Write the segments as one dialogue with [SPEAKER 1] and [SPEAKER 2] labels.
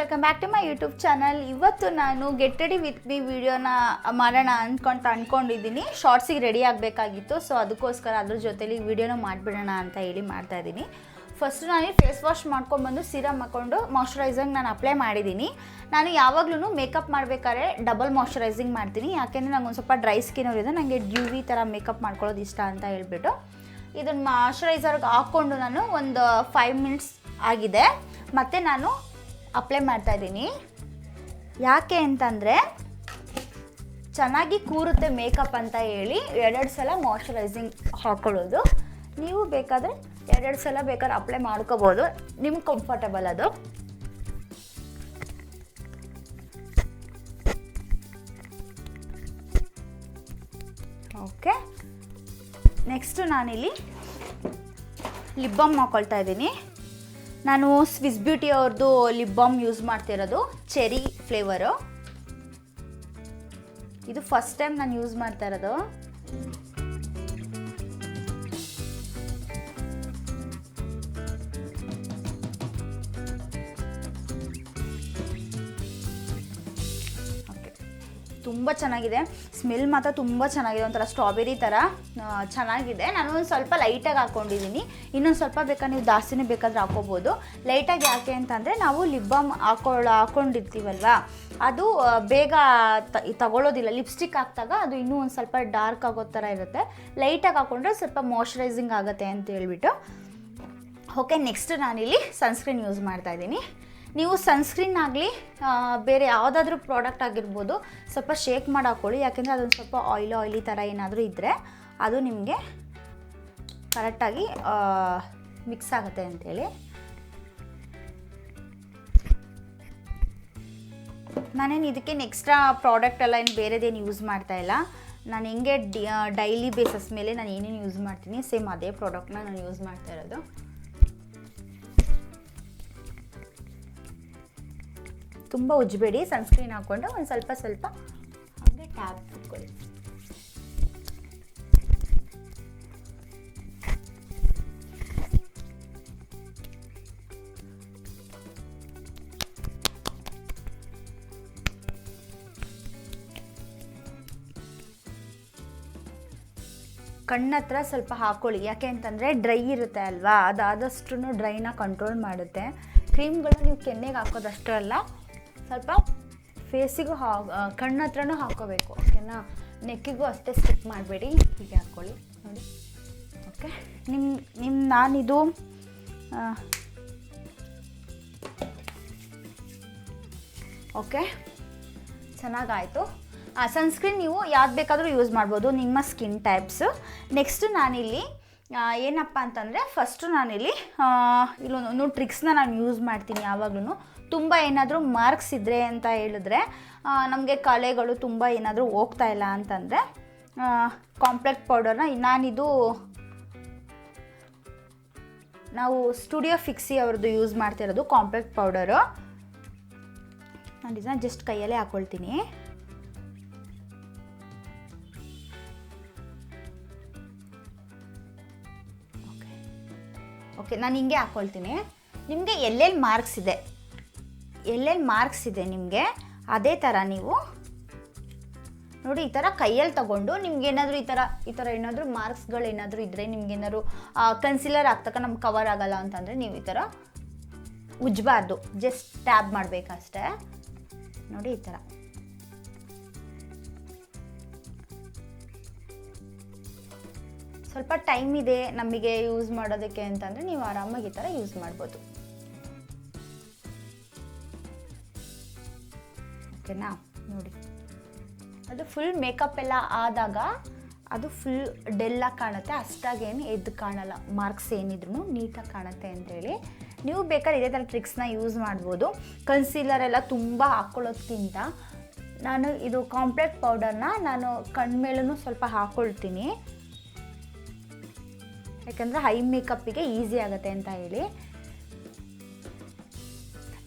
[SPEAKER 1] Welcome back to my YouTube channel. ಇವತ್ತು ನಾನು get ready with ಮಿ ವಿಡಿಯೋನ ಮಾಡೋಣ ಅಂದ್ಕೊಂಡಿದ್ದೀನಿ. ಶಾರ್ಟ್ಸಿಗೆ ರೆಡಿ ಆಗಬೇಕಾಗಿತ್ತು, ಸೊ ಅದಕ್ಕೋಸ್ಕರ ಅದ್ರ ಜೊತೆಲಿ ವಿಡಿಯೋನ ಮಾಡಿಬಿಡೋಣ ಅಂತ ಹೇಳಿ ಮಾಡ್ತಾಯಿದ್ದೀನಿ. ಫಸ್ಟು ನಾನು ಫೇಸ್ ವಾಶ್ ಮಾಡ್ಕೊಂಡ್ಬಂದು ಸೀರಮ್ ಹಾಕ್ಕೊಂಡು ಮಾಯ್ಶ್ಚರೈಸರ್ಗೆ ನಾನು ಅಪ್ಲೈ ಮಾಡಿದ್ದೀನಿ. ನಾನು ಯಾವಾಗಲೂ ಮೇಕಪ್ ಮಾಡಬೇಕಾದ್ರೆ ಡಬಲ್ ಮಾಯ್ಶ್ಚರೈಸಿಂಗ್ ಮಾಡ್ತೀನಿ, ಯಾಕೆಂದರೆ ನಂಗೆ ಒಂದು ಸ್ವಲ್ಪ ಡ್ರೈ ಸ್ಕಿನ್ ಇದೆ, ನನಗೆ ಡ್ಯೂವಿ ಥರ ಮೇಕಪ್ ಮಾಡ್ಕೊಳ್ಳೋದು ಇಷ್ಟ ಅಂತ ಹೇಳ್ಬಿಟ್ಟು ಇದನ್ನು ಮಾಯ್ಶ್ಚರೈಸರ್ಗೆ ಹಾಕ್ಕೊಂಡು ನಾನು ಒಂದು 5 ಮಿನಿಟ್ಸ್ ಆಗಿದೆ. ಮತ್ತು ನಾನು ಅಪ್ಲೈ ಮಾಡ್ತಾಯಿದ್ದೀನಿ. ಯಾಕೆ ಅಂತಂದರೆ ಚೆನ್ನಾಗಿ ಕೂರುತ್ತೆ ಮೇಕಪ್ ಅಂತ ಹೇಳಿ 2 ಸಲ ಮಾಯ್ಶ್ಚರೈಸಿಂಗ್ ಹಾಕ್ಕೊಳ್ಳೋದು. ನೀವು ಬೇಕಾದರೆ 2 ಸಲ ಬೇಕಾದ್ರೆ ಅಪ್ಲೈ ಮಾಡ್ಕೋಬೋದು, ನಿಮ್ಗೆ ಕಂಫರ್ಟಬಲ್ ಅದು. ಓಕೆ, ನೆಕ್ಸ್ಟು ನಾನಿಲ್ಲಿ ಲಿಪ್ ಬಾಮ್ ಹಾಕ್ಕೊಳ್ತಾ ಇದ್ದೀನಿ. ನಾನು ಸ್ವಿಸ್ ಬ್ಯೂಟಿ ಅವ್ರದ್ದು ಲಿಪ್ ಬಾಮ್ ಯೂಸ್ ಮಾಡ್ತಿರೋದು, ಚೆರಿ ಫ್ಲೇವರು. ಇದು ಫಸ್ಟ್ ಟೈಮ್ ನಾನು ಯೂಸ್ ಮಾಡ್ತಾ ಇರೋದು. ತುಂಬ ಚೆನ್ನಾಗಿದೆ, ಸ್ಮೆಲ್ ಮಾತ್ರ ತುಂಬ ಚೆನ್ನಾಗಿದೆ, ಒಂಥರ ಸ್ಟ್ರಾಬೆರಿ ಥರ ಚೆನ್ನಾಗಿದೆ. ನಾನು ಒಂದು ಸ್ವಲ್ಪ ಲೈಟಾಗಿ ಹಾಕ್ಕೊಂಡಿದ್ದೀನಿ, ಇನ್ನೊಂದು ಸ್ವಲ್ಪ ಬೇಕಾದ್ರೆ ನೀವು ಜಾಸ್ತಿನೇ ಬೇಕಾದರೆ ಹಾಕ್ಕೋಬೋದು. ಲೈಟಾಗಿ ಯಾಕೆ ಅಂತಂದರೆ ನಾವು ಲಿಪ್ ಬಾಮ್ ಹಾಕ್ಕೊಂಡಿರ್ತೀವಲ್ವ, ಅದು ಬೇಗ ತಗೊಳ್ಳೋದಿಲ್ಲ. ಲಿಪ್ಸ್ಟಿಕ್ ಹಾಕಿದಾಗ ಅದು ಇನ್ನೂ ಒಂದು ಸ್ವಲ್ಪ ಡಾರ್ಕ್ ಆಗೋ ಥರ ಇರುತ್ತೆ. ಲೈಟಾಗಿ ಹಾಕ್ಕೊಂಡ್ರೆ ಸ್ವಲ್ಪ ಮಾಯ್ಶ್ಚರೈಸಿಂಗ್ ಆಗುತ್ತೆ ಅಂತ ಹೇಳ್ಬಿಟ್ಟು. ಓಕೆ, ನೆಕ್ಸ್ಟ್ ನಾನಿಲ್ಲಿ ಸನ್ಸ್ಕ್ರೀನ್ ಯೂಸ್ ಮಾಡ್ತಾಯಿದ್ದೀನಿ. ನೀವು ಸನ್ಸ್ಕ್ರೀನ್ ಆಗಲಿ ಬೇರೆ ಯಾವುದಾದ್ರೂ ಪ್ರಾಡಕ್ಟ್ ಆಗಿರ್ಬೋದು, ಸ್ವಲ್ಪ ಶೇಕ್ ಮಾಡಿ ಹಾಕ್ಕೊಳ್ಳಿ, ಯಾಕೆಂದರೆ ಅದೊಂದು ಸ್ವಲ್ಪ ಆಯ್ಲಿ ಥರ ಏನಾದರೂ ಇದ್ದರೆ ಅದು ನಿಮಗೆ ಕರೆಕ್ಟಾಗಿ ಮಿಕ್ಸ್ ಆಗುತ್ತೆ ಅಂಥೇಳಿ. ನಾನೇನು ಇದಕ್ಕೆ ಎಕ್ಸ್ಟ್ರಾ ಪ್ರಾಡಕ್ಟ್ ಎಲ್ಲ ಏನು ಬೇರೆದೇನು ಯೂಸ್ ಮಾಡ್ತಾಯಿಲ್ಲ. ನಾನು ಹೆಂಗೆ ಡೈಲಿ ಬೇಸಸ್ ಮೇಲೆ ನಾನು ಏನೇನು ಯೂಸ್ ಮಾಡ್ತೀನಿ ಸೇಮ್ ಅದೇ ಪ್ರಾಡಕ್ಟ್ನ ನಾನು ಯೂಸ್ ಮಾಡ್ತಾ ಇರೋದು. ತುಂಬ ಉಜ್ಜಬೇಡಿ, ಸನ್ಸ್ಕ್ರೀನ್ ಹಾಕ್ಕೊಂಡು ಒಂದು ಸ್ವಲ್ಪ ಹಾಗೆ ಟ್ಯಾಪ್ ಹಾಕ್ಕೊಳ್ಳಿ. ಕಣ್ಣತ್ರ ಸ್ವಲ್ಪ ಹಾಕ್ಕೊಳ್ಳಿ, ಯಾಕೆ ಅಂತಂದರೆ ಡ್ರೈ ಇರುತ್ತೆ ಅಲ್ವಾ, ಅದಾದಷ್ಟು ಡ್ರೈನ ಕಂಟ್ರೋಲ್ ಮಾಡುತ್ತೆ. ಕ್ರೀಮ್ಗಳು ನೀವು ಕೆನ್ನೆಗೆ ಹಾಕೋದಷ್ಟೇ ಅಲ್ಲ, ಸ್ವಲ್ಪ ಫೇಸಿಗೂ ಕಣ್ಣ ಹತ್ರನೂ ಹಾಕ್ಕೋಬೇಕು, ಓಕೆನಾ. ನೆಕ್ಕಿಗೂ ಅಷ್ಟೇ ಸ್ಟಿಕ್ ಮಾಡಬೇಡಿ, ಹೀಗೆ ಹಾಕ್ಕೊಳ್ಳಿ ನೋಡಿ. ಓಕೆ, ನಾನಿದು ಓಕೆ ಚೆನ್ನಾಗಾಯಿತು. ಸನ್ಸ್ಕ್ರೀನ್ ನೀವು ಯಾವ್ದು ಬೇಕಾದರೂ ಯೂಸ್ ಮಾಡ್ಬೋದು, ನಿಮ್ಮ ಸ್ಕಿನ್ ಟೈಪ್ಸು. ನೆಕ್ಸ್ಟು ನಾನಿಲ್ಲಿ ಏನಪ್ಪ ಅಂತಂದರೆ ಫಸ್ಟು ನಾನಿಲ್ಲಿ ಇಲ್ಲೊಂದು ಟ್ರಿಕ್ಸ್ನ ನಾನು ಯೂಸ್ ಮಾಡ್ತೀನಿ ಯಾವಾಗಲೂ. ತುಂಬ ಏನಾದರೂ ಮಾರ್ಕ್ಸ್ ಇದ್ದರೆ ಅಂತ ಹೇಳಿದ್ರೆ, ನಮಗೆ ಕಲೆಗಳು ತುಂಬ ಏನಾದರೂ ಹೋಗ್ತಾ ಇಲ್ಲ ಅಂತಂದರೆ ಕಾಂಪ್ಲೆಕ್ಟ್ ಪೌಡರ್ನ ನಾವು ಸ್ಟುಡಿಯೋ ಫಿಕ್ಸಿ ಅವ್ರದ್ದು ಯೂಸ್ ಮಾಡ್ತಿರೋದು ಕಾಂಪ್ಲೆಕ್ಟ್ ಪೌಡರು. ನಾನು ಇದನ್ನ ಜಸ್ಟ್ ಕೈಯಲ್ಲೇ ಹಾಕ್ಕೊಳ್ತೀನಿ. ಓಕೆ, ನಾನು ಹಿಂಗೆ ಹಾಕ್ಕೊಳ್ತೀನಿ. ನಿಮಗೆ ಎಲ್ಲೆಲ್ಲಿ ಮಾರ್ಕ್ಸ್ ಇದೆ ನಿಮಗೆ ಅದೇ ಥರ ನೀವು ನೋಡಿ, ಈ ಥರ ಕೈಯಲ್ಲಿ ತೊಗೊಂಡು ನಿಮ್ಗೇನಾದರೂ ಈ ಥರ ಏನಾದರೂ ಮಾರ್ಕ್ಸ್ಗಳು ಏನಾದರೂ ಇದ್ದರೆ, ನಿಮ್ಗೇನಾದ್ರು ಕನ್ಸಿಲರ್ ಹಾಕ್ತಕ್ಕ ನಮ್ಗೆ ಕವರ್ ಆಗಲ್ಲ ಅಂತಂದರೆ ನೀವು ಈ ಥರ ಉಜ್ಜಬಾರ್ದು, ಜಸ್ಟ್ ಟ್ಯಾಬ್ ಮಾಡಬೇಕಷ್ಟೇ ನೋಡಿ. ಈ ಥರ ಸ್ವಲ್ಪ ಟೈಮ್ ಇದೆ ನಮಗೆ ಯೂಸ್ ಮಾಡೋದಕ್ಕೆ ಅಂತಂದರೆ ನೀವು ಆರಾಮಾಗಿ ಈ ಥರ ಯೂಸ್ ಮಾಡ್ಬೋದು, ಓಕೆನಾ. ನೋಡಿ, ಅದು ಫುಲ್ ಮೇಕಪ್ ಎಲ್ಲ ಆದಾಗ ಅದು ಫುಲ್ ಡೆಲ್ಲಾಗಿ ಕಾಣುತ್ತೆ, ಅಷ್ಟಾಗೇನು ಎದ್ದು ಕಾಣಲ್ಲ, ಮಾರ್ಕ್ಸ್ ಏನಿದ್ರು ನೀಟಾಗಿ ಕಾಣುತ್ತೆ ಅಂತೇಳಿ. ನೀವು ಬೇಕಾದ್ರೆ ಇದೇ ಥರ ಟ್ರಿಕ್ಸ್ನ ಯೂಸ್ ಮಾಡ್ಬೋದು. ಕನ್ಸೀಲರ್ ಎಲ್ಲ ತುಂಬ ಹಾಕ್ಕೊಳ್ಳೋದ್ಕಿಂತ ನಾನು ಇದು ಕಾಂಪ್ಲೆಕ್ಟ್ ಪೌಡರ್ನ ನಾನು ಕಣ್ಮೇಲೂ ಸ್ವಲ್ಪ ಹಾಕ್ಕೊಳ್ತೀನಿ, ಯಾಕಂದರೆ ಹೈ ಮೇಕಪ್ಪಿಗೆ ಈಸಿ ಆಗುತ್ತೆ ಅಂತ ಹೇಳಿ.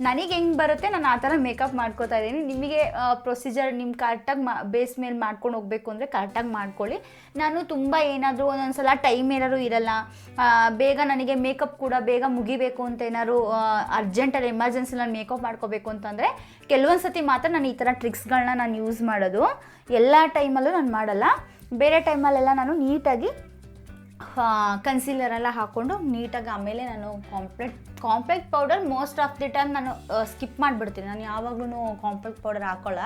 [SPEAKER 1] ನನಗೆ ಹೆಂಗೆ ಬರುತ್ತೆ ನಾನು ಆ ಥರ ಮೇಕಪ್ ಮಾಡ್ಕೋತಾ ಇದ್ದೀನಿ. ನಿಮಗೆ ಪ್ರೊಸೀಜರ್ ನಿಮ್ಮ ಕರೆಕ್ಟಾಗಿ ಬೇಸ್ ಮೇಲೆ ಮಾಡ್ಕೊಂಡು ಹೋಗಬೇಕು ಅಂದರೆ ಕರೆಕ್ಟಾಗಿ ಮಾಡ್ಕೊಳ್ಳಿ. ನಾನು ತುಂಬ ಏನಾದರೂ ಒಂದೊಂದು ಸಲ ಟೈಮ್ ಏನಾದ್ರು ಇರಲ್ಲ, ಬೇಗ ನನಗೆ ಮೇಕಪ್ ಕೂಡ ಬೇಗ ಮುಗಿಬೇಕು ಅಂತ ಏನಾದ್ರು ಅರ್ಜೆಂಟಲ್ಲಿ ಎಮರ್ಜೆನ್ಸಿ ನಾನು ಮೇಕಪ್ ಮಾಡ್ಕೋಬೇಕು ಅಂತಂದರೆ ಕೆಲವೊಂದು ಸತಿ ಮಾತ್ರ ನಾನು ಈ ಥರ ಟ್ರಿಕ್ಸ್ಗಳನ್ನ ನಾನು ಯೂಸ್ ಮಾಡೋದು. ಎಲ್ಲ ಟೈಮಲ್ಲೂ ನಾನು ಮಾಡಲ್ಲ. ಬೇರೆ ಟೈಮಲ್ಲೆಲ್ಲ ನಾನು ನೀಟಾಗಿ ಕನ್ಸೀಲರೆಲ್ಲ ಹಾಕ್ಕೊಂಡು ನೀಟಾಗಿ ಆಮೇಲೆ ನಾನು compact powder most of the time ನಾನು ಸ್ಕಿಪ್ ಮಾಡಿಬಿಡ್ತೀನಿ. ನಾನು ಯಾವಾಗಲೂ ಕಾಂಪ್ಲೆಕ್ಟ್ ಪೌಡರ್ ಹಾಕೋಲ್ಲ.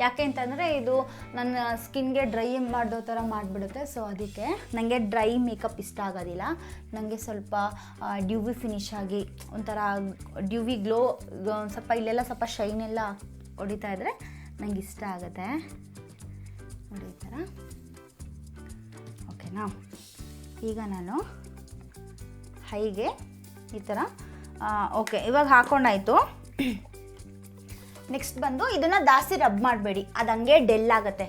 [SPEAKER 1] ಯಾಕೆ ಅಂತಂದರೆ ಇದು ನನ್ನ ಸ್ಕಿನ್ಗೆ ಡ್ರೈ ಮಾಡೋ ಥರ ಮಾಡಿಬಿಡುತ್ತೆ. ಸೊ ಅದಕ್ಕೆ ನನಗೆ ಡ್ರೈ ಮೇಕಪ್ ಇಷ್ಟ ಆಗೋದಿಲ್ಲ. ನನಗೆ ಸ್ವಲ್ಪ ಡ್ಯೂವಿ ಫಿನಿಶ್ ಆಗಿ ಒಂಥರ ಡ್ಯೂವಿ ಗ್ಲೋ, ಸ್ವಲ್ಪ ಇಲ್ಲೆಲ್ಲ ಸ್ವಲ್ಪ ಶೈನ್ ಎಲ್ಲ ಹೊಡಿತಾ ಇದ್ದರೆ ನನಗೆ ಇಷ್ಟ ಆಗುತ್ತೆ. ನೋಡಿ ಈ ಥರ. ಓಕೆನಾ? ಈಗ ನಾನು ಹೈಗೆ ಈ ಥರ ಓಕೆ ಇವಾಗ ಹಾಕ್ಕೊಂಡಾಯಿತು. ನೆಕ್ಸ್ಟ್ ಬಂದು ಇದನ್ನು ಜಾಸ್ತಿ ರಬ್ ಮಾಡಬೇಡಿ, ಅದು ಹಂಗೆ ಡೆಲ್ ಆಗುತ್ತೆ.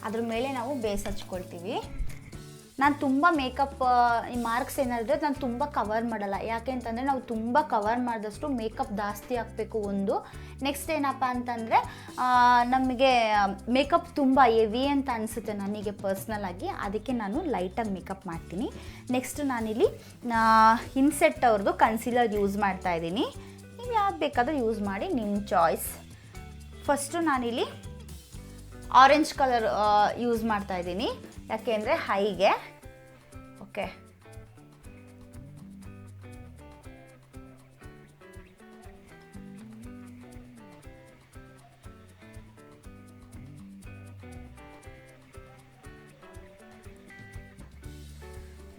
[SPEAKER 1] ಅದ್ರ ಮೇಲೆ ನಾವು ಬೇಸ್ ಹಚ್ಕೊಳ್ತೀವಿ. ನಾನು ತುಂಬ ಮೇಕಪ್ ಈ ಮಾರ್ಕ್ಸ್ ಏನಾದರೆ ನಾನು ತುಂಬ ಕವರ್ ಮಾಡಲ್ಲ. ಯಾಕೆ ಅಂತಂದರೆ ನಾವು ತುಂಬ ಕವರ್ ಮಾಡಿದಷ್ಟು ಮೇಕಪ್ ಜಾಸ್ತಿ ಹಾಕಬೇಕು ಒಂದು. ನೆಕ್ಸ್ಟ್ ಏನಪ್ಪ ಅಂತಂದರೆ ನಮಗೆ ಮೇಕಪ್ ತುಂಬ ಹೆವಿ ಅಂತ ಅನಿಸುತ್ತೆ ನನಗೆ ಪರ್ಸ್ನಲಾಗಿ. ಅದಕ್ಕೆ ನಾನು ಲೈಟಾಗಿ ಮೇಕಪ್ ಮಾಡ್ತೀನಿ. ನೆಕ್ಸ್ಟ್ ನಾನಿಲ್ಲಿ ಇನ್ಸೆಟ್ ಅವ್ರದ್ದು ಕನ್ಸೀಲರ್ ಯೂಸ್ ಮಾಡ್ತಾಯಿದ್ದೀನಿ. ನೀವು ಯಾವ್ದು ಬೇಕಾದರೂ ಯೂಸ್ ಮಾಡಿ, ನಿಮ್ಮ ಚಾಯ್ಸ್. ಫಸ್ಟು ನಾನಿಲ್ಲಿ ಆರೆಂಜ್ ಕಲರ್ ಯೂಸ್ ಮಾಡ್ತಾಯಿದ್ದೀನಿ. ಯಾಕೆ ಅಂದರೆ ಹೈಗೆ. ಓಕೆ,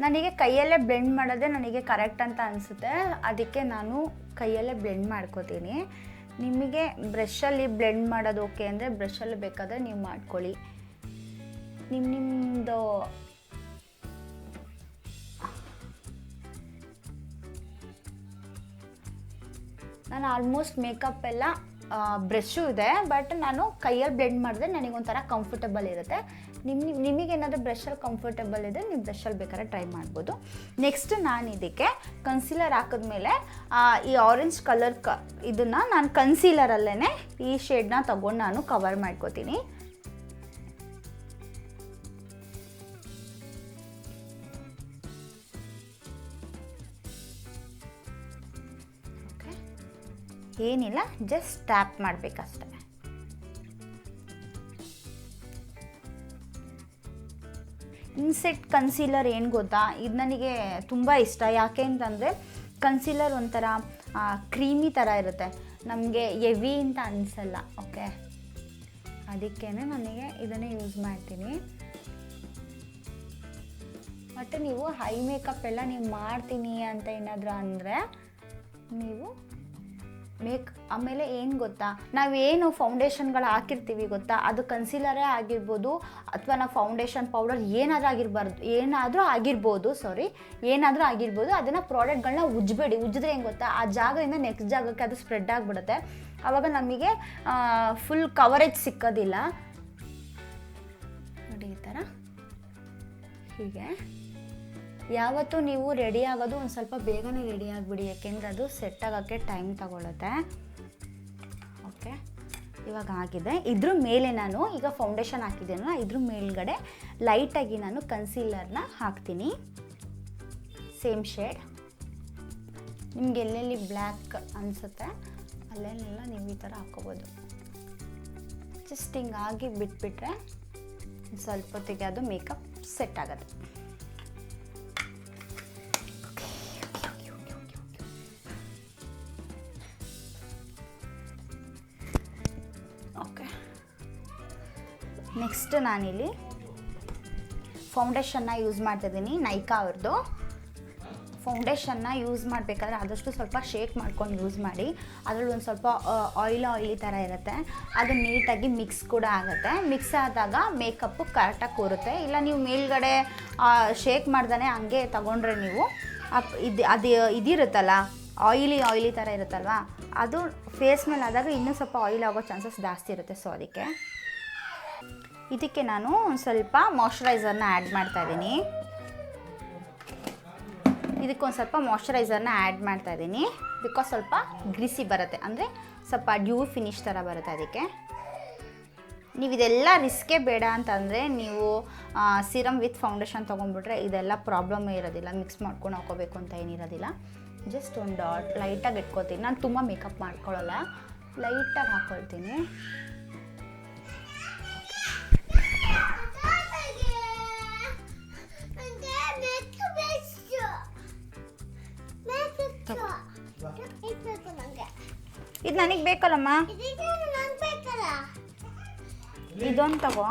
[SPEAKER 1] ನನಗೆ ಕೈಯಲ್ಲೇ ಬ್ಲೆಂಡ್ ಮಾಡೋದೇ ನನಗೆ ಕರೆಕ್ಟ್ ಅಂತ ಅನಿಸುತ್ತೆ. ಅದಕ್ಕೆ ನಾನು ಕೈಯಲ್ಲೇ ಬ್ಲೆಂಡ್ ಮಾಡ್ಕೋತೀನಿ. ನಿಮಗೆ ಬ್ರಷಲ್ಲಿ ಬ್ಲೆಂಡ್ ಮಾಡೋದು ಓಕೆ ಅಂದರೆ ಬ್ರಷಲ್ಲಿ ಬೇಕಾದರೆ ನೀವು ಮಾಡ್ಕೊಳ್ಳಿ. ನಿಮ್ಮದು ನಾನು ಆಲ್ಮೋಸ್ಟ್ ಮೇಕಪ್ ಎಲ್ಲ ಬ್ರಷು ಇದೆ, ಬಟ್ ನಾನು ಕೈಯಲ್ಲಿ ಬ್ಲೆಂಡ್ ಮಾಡಿದ್ರೆ ನನಗೊಂಥರ ಕಂಫರ್ಟಬಲ್ ಇರುತ್ತೆ. ನಿಮಗೇನಾದರೂ ಬ್ರಷಲ್ಲಿ ಕಂಫರ್ಟಬಲ್ ಇದೆ ನೀವು ಬ್ರಷಲ್ಲಿ ಬೇಕಾದ್ರೆ ಟ್ರೈ ಮಾಡ್ಬೋದು. ನೆಕ್ಸ್ಟ್ ನಾನು ಇದಕ್ಕೆ ಕನ್ಸೀಲರ್ ಹಾಕಿದ್ಮೇಲೆ ಈ ಆರೆಂಜ್ ಕಲರ್ ಇದನ್ನು ನಾನು ಕನ್ಸೀಲರಲ್ಲೇ ಈ ಶೇಡ್ನ ತಗೊಂಡು ನಾನು ಕವರ್ ಮಾಡ್ಕೋತೀನಿ. ಏನಿಲ್ಲ, ಜಸ್ಟ್ ಟ್ಯಾಪ್ ಮಾಡಬೇಕಷ್ಟೆ. ಇನ್ಸೆಟ್ ಕನ್ಸೀಲರ್ ಏನು ಗೊತ್ತಾ, ಇದು ನನಗೆ ತುಂಬ ಇಷ್ಟ. ಯಾಕೆ ಅಂತಂದರೆ ಕನ್ಸೀಲರ್ ಒಂಥರ ಕ್ರೀಮಿ ಥರ ಇರುತ್ತೆ, ನಮಗೆ ಹೆವಿ ಅಂತ ಅನಿಸಲ್ಲ. ಓಕೆ, ಅದಕ್ಕೇ ನನಗೆ ಇದನ್ನೇ ಯೂಸ್ ಮಾಡ್ತೀನಿ. ಮತ್ತು ನೀವು ಹೈ ಮೇಕಪ್ ಎಲ್ಲ ನೀವು ಮಾಡ್ತೀನಿ ಅಂತ ಏನಾದರೂ ಅಂದರೆ ನೀವು ಆಮೇಲೆ ಏನು ಗೊತ್ತಾ, ನಾವೇನು ಫೌಂಡೇಶನ್ಗಳು ಹಾಕಿರ್ತೀವಿ ಗೊತ್ತಾ, ಅದು ಕನ್ಸೀಲರೇ ಆಗಿರ್ಬೋದು ಅಥವಾ ನಾವು ಫೌಂಡೇಶನ್ ಪೌಡರ್ ಏನಾದರೂ ಆಗಿರ್ಬೋದು, ಅದನ್ನು ಪ್ರಾಡಕ್ಟ್ಗಳನ್ನ ಉಜ್ಜಬೇಡಿ. ಉಜ್ಜಿದ್ರೆ ಏನು ಗೊತ್ತಾ, ಆ ಜಾಗದಿಂದ ನೆಕ್ಸ್ಟ್ ಜಾಗಕ್ಕೆ ಅದು ಸ್ಪ್ರೆಡ್ ಆಗಿಬಿಡುತ್ತೆ. ಆವಾಗ ನಮಗೆ ಫುಲ್ ಕವರೇಜ್ ಸಿಕ್ಕೋದಿಲ್ಲ. ನೋಡಿ ಈ ಥರ. ಹೀಗೆ ಯಾವತ್ತೂ ನೀವು ರೆಡಿ ಆಗೋದು ಒಂದು ಸ್ವಲ್ಪ ಬೇಗನೆ ರೆಡಿ ಆಗಿಬಿಡಿ, ಯಾಕೆಂದರೆ ಅದು ಸೆಟ್ ಆಗೋಕ್ಕೆ ಟೈಮ್ ತಗೊಳುತ್ತೆ. ಓಕೆ, ಇವಾಗ ಆಗಿದೆ. ಇದ್ರ ಮೇಲೆ ನಾನು ಈಗ ಫೌಂಡೇಶನ್ ಹಾಕಿದ್ದೀನಲ್ಲ, ಇದ್ರ ಮೇಲ್ಗಡೆ ಲೈಟಾಗಿ ನಾನು ಕನ್ಸೀಲರ್ನ ಹಾಕ್ತೀನಿ. Same shade. ನಿಮ್ಗೆ ಎಲ್ಲೆಲ್ಲಿ ಬ್ಲ್ಯಾಕ್ ಅನಿಸುತ್ತೆ ಅಲ್ಲೆಲ್ಲ ನೀವು ಈ ಥರ ಹಾಕ್ಕೋಬೋದು. ಜಸ್ಟ್ ಹಿಂಗಾಗಿ ಬಿಟ್ಬಿಟ್ರೆ ಸ್ವಲ್ಪ ಹೊತ್ತಿಗೆ ಅದು ಮೇಕಪ್ ಸೆಟ್ ಆಗುತ್ತೆ. ನೆಕ್ಸ್ಟ್ ನಾನಿಲ್ಲಿ ಫೌಂಡೇಶನ್ನ ಯೂಸ್ ಮಾಡ್ತಿದ್ದೀನಿ. ನೈಕಾ ಅವ್ರದ್ದು ಫೌಂಡೇಶನ್ನ ಯೂಸ್ ಮಾಡಬೇಕಾದ್ರೆ ಆದಷ್ಟು ಸ್ವಲ್ಪ ಶೇಕ್ ಮಾಡ್ಕೊಂಡು ಯೂಸ್ ಮಾಡಿ. ಅದರಲ್ಲಿ ಒಂದು ಸ್ವಲ್ಪ ಆಯಿಲಿ ಥರ ಇರುತ್ತೆ, ಅದು ನೀಟಾಗಿ ಮಿಕ್ಸ್ ಕೂಡ ಆಗುತ್ತೆ. ಮಿಕ್ಸ್ ಆದಾಗ ಮೇಕಪ್ಪು ಕರೆಕ್ಟಾಗಿ ಕೂರುತ್ತೆ. ಇಲ್ಲ ನೀವು ಮೇಲ್ಗಡೆ ಶೇಕ್ ಮಾಡ್ದೇ ಹಂಗೆ ತಗೊಂಡ್ರೆ ನೀವು ಇದಿರುತ್ತಲ್ಲ ಆಯಿಲಿ ಥರ ಇರುತ್ತಲ್ವ, ಅದು ಫೇಸ್ ಮೇಲೆ ಆದಾಗ ಇನ್ನೂ ಸ್ವಲ್ಪ ಆಯಿಲ್ ಆಗೋ ಚಾನ್ಸಸ್ ಜಾಸ್ತಿ ಇರುತ್ತೆ. ಸೊ ಇದಕ್ಕೆ ನಾನು ಒಂದು ಸ್ವಲ್ಪ ಮಾಯ್ಶ್ಚರೈಸರ್ನ ಆ್ಯಡ್ ಮಾಡ್ತಾಯಿದ್ದೀನಿ. ಇದಕ್ಕೊಂದು ಸ್ವಲ್ಪ ಮಾಯ್ಶ್ಚರೈಸರ್ನ ಆ್ಯಡ್ ಮಾಡ್ತಾ ಇದ್ದೀನಿ. ಬಿಕಾಸ್ ಸ್ವಲ್ಪ ಗ್ರಿಸಿ ಬರುತ್ತೆ, ಅಂದರೆ ಸ್ವಲ್ಪ ಡ್ಯೂ ಫಿನಿಶ್ ಥರ ಬರುತ್ತೆ. ಅದಕ್ಕೆ ನೀವು ಇದೆಲ್ಲ ರಿಸ್ಕೇ ಬೇಡ ಅಂತಂದರೆ ನೀವು ಸಿರಮ್ ವಿತ್ ಫೌಂಡೇಶನ್ ತೊಗೊಂಡ್ಬಿಟ್ರೆ ಇದೆಲ್ಲ ಪ್ರಾಬ್ಲಮ್ಮೇ ಇರೋದಿಲ್ಲ. ಮಿಕ್ಸ್ ಮಾಡ್ಕೊಂಡು ಹಾಕೋಬೇಕು ಅಂತ ಏನಿರೋದಿಲ್ಲ. ಜಸ್ಟ್ ಒಂದು ಡಾಟ್ ಲೈಟಾಗಿ ಇಟ್ಕೊತೀನಿ. ನಾನು ತುಂಬ ಮೇಕಪ್ ಮಾಡ್ಕೊಳ್ಳಲ್ಲ, ಲೈಟಾಗಿ ಹಾಕ್ಕೊಳ್ತೀನಿ. ಇದು ನನಗೆ ಬೇಕಲ್ಲಮ್ಮ, ಇದೊಂದು ತಗೋ.